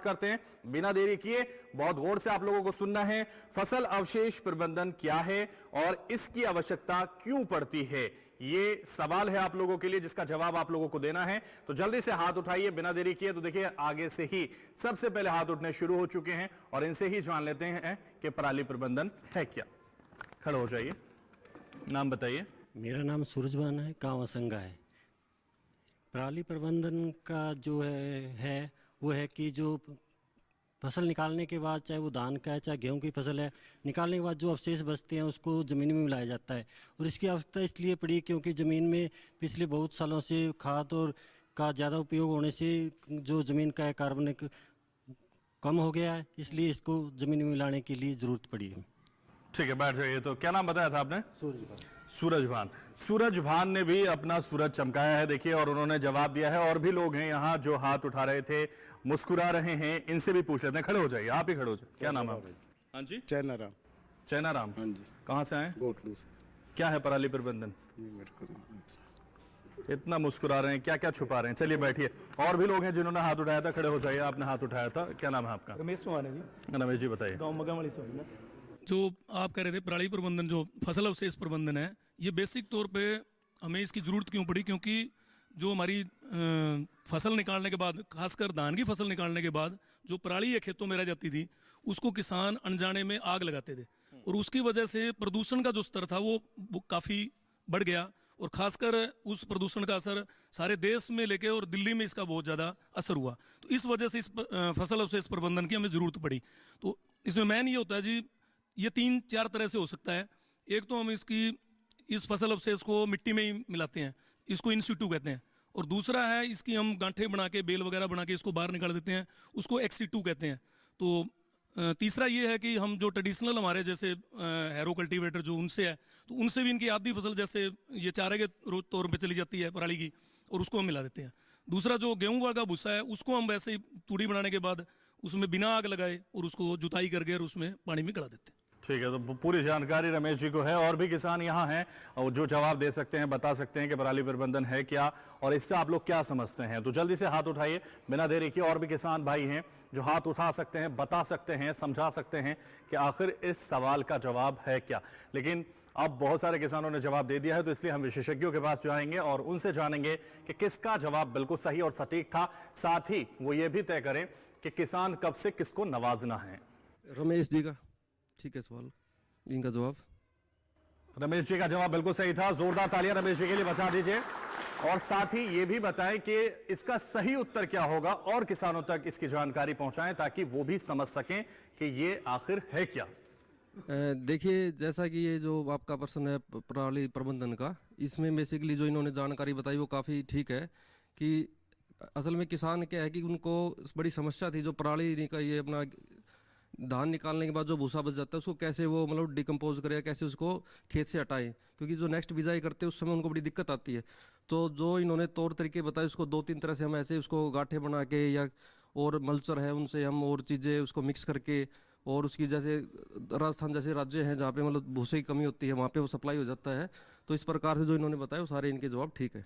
करते हैं बिना देरी किए। बहुत गौर से आप लोगों को सुनना है। फसल अवशेष प्रबंधन क्या है और इसकी आवश्यकता क्यों पड़ती है, ये सवाल है आप लोगों के लिए, जिसका जवाब आप लोगों को देना है। तो जल्दी से हाथ उठाइए बिना देरी किए। तो देखिए आगे से ही सबसे पहले हाथ उठने शुरू हो चुके हैं और इनसे ही जान लेते हैं कि पराली प्रबंधन है क्या। खड़े हो जाइए, नाम बताइए। मेरा नाम सूरजभान है, गाँव असंगा है। पराली प्रबंधन का जो है वो है कि जो फसल निकालने के बाद, चाहे वो धान का है चाहे गेहूं की फसल है, निकालने के बाद जो अवशेष बचते हैं उसको ज़मीन में मिलाया जाता है। और इसकी आवश्यकता इसलिए पड़ी क्योंकि ज़मीन में पिछले बहुत सालों से खाद और का ज़्यादा उपयोग होने से जो ज़मीन का कार्बनिक कम हो गया है, इसलिए इसको ज़मीन में मिलाने के लिए ज़रूरत पड़ी है। ठीक है, बैठ जाइए। तो क्या नाम बताया था आपने? सूरजभान। सूरजभान। सूरजभान ने भी अपना सूरज चमकाया है देखिए, और उन्होंने जवाब दिया है। और भी लोग हैं यहाँ जो हाथ उठा रहे थे, मुस्कुरा रहे हैं, इनसे भी पूछ लेते हैं। खड़े हो जाइए, आप ही खड़े हो जाइए। क्या नाम है आपका? हाँ जी, चैनाराम। चैनाराम। हाँ जी। कहाँ से आए? गोटलू से। क्या है पराली प्रबंधन? मेरे को इतना मुस्कुरा रहे हैं, क्या क्या छुपा रहे हैं? चलिए बैठिए। और भी लोग हैं जिन्होंने हाथ उठाया था, खड़े हो जाइए। आपने हाथ उठाया था, क्या नाम है आपका? रमेश चौहान है जी, रमेश जी बताइए। गाँव मगावाली से हूँ। जो आप कह रहे थे पराली प्रबंधन, जो फसल अवशेष प्रबंधन है, ये बेसिक तौर पे हमें इसकी ज़रूरत क्यों पड़ी? क्योंकि जो हमारी फसल निकालने के बाद, खासकर धान की फसल निकालने के बाद जो पराली या खेतों में रह जाती थी, उसको किसान अनजाने में आग लगाते थे और उसकी वजह से प्रदूषण का जो स्तर था वो काफ़ी बढ़ गया। और खासकर उस प्रदूषण का असर सारे देश में लेके और दिल्ली में इसका बहुत ज़्यादा असर हुआ। तो इस वजह से इस फसल अवशेष प्रबंधन की हमें ज़रूरत पड़ी। तो इसमें मेन ये होता है जी, ये 3-4 तरह से हो सकता है। एक तो हम इस फसल अवशेष को मिट्टी में ही मिलाते हैं, इसको इन सिटू कहते हैं। और दूसरा है इसकी हम गांठे बना के, बेल वगैरह बना के इसको बाहर निकाल देते हैं, उसको एक्स सिटू कहते हैं। तो तीसरा ये है कि हम जो ट्रेडिशनल हमारे जैसे हैरो कल्टीवेटर जो उनसे है, तो उनसे भी इनकी आधी फसल जैसे ये चारे के तौर पे चली जाती है पराली की, और उसको हम मिला देते हैं। दूसरा जो गेहूं का भूसा है, उसको हम वैसे ही तूड़ी बनाने के बाद उसमें बिना आग लगाए और उसको जुताई करके और उसमें पानी में गला देते हैं। ठीक है, तो पूरी जानकारी रमेश जी को है। और भी किसान यहाँ हैं और जो जवाब दे सकते हैं, बता सकते हैं कि पराली प्रबंधन है क्या और इससे आप लोग क्या समझते हैं। तो जल्दी से हाथ उठाइए बिना देरी किए। और भी किसान भाई हैं जो हाथ उठा सकते हैं, बता सकते हैं, समझा सकते हैं कि आखिर इस सवाल का जवाब है क्या। लेकिन अब बहुत सारे किसानों ने जवाब दे दिया है, तो इसलिए हम विशेषज्ञों के पास जाएंगे और उनसे जानेंगे कि किसका जवाब बिल्कुल सही और सटीक था। साथ ही वो ये भी तय करें कि किसान कब से किसको नवाजना है। रमेश जी का ठीक है सवाल, इनका जवाब। रमेश जी का जवाब बिल्कुल सही था। जोरदार तालियां रमेश जी के लिए बचा दीजिए। और साथ ही ये भी बताएं कि इसका सही उत्तर क्या होगा और किसानों तक इसकी जानकारी पहुंचाएं ताकि वो भी समझ सकें कि ये आखिर है क्या। देखिए, जैसा कि ये जो आपका प्रश्न है पराली प्रबंधन का, इसमें बेसिकली जो इन्होंने जानकारी बताई वो काफ़ी ठीक है। कि असल में किसान क्या है कि उनको बड़ी समस्या थी, जो पराली का ये अपना धान निकालने के बाद जो भूसा बच जाता है उसको कैसे वो मतलब डिकम्पोज करें, कैसे उसको खेत से हटाएं, क्योंकि जो नेक्स्ट बिजाई करते हैं उस समय उनको बड़ी दिक्कत आती है। तो जो इन्होंने तौर तरीके बताए, उसको 2-3 तरह से हम ऐसे उसको गांठे बना के, या और मल्चर है उनसे हम और चीज़ें उसको मिक्स करके, और उसकी जैसे राजस्थान जैसे राज्य हैं जहाँ पे मतलब भूसे की कमी होती है, वहाँ पे वो सप्लाई हो जाता है। तो इस प्रकार से जो इन्होंने बताया वो सारे इनके जवाब ठीक है।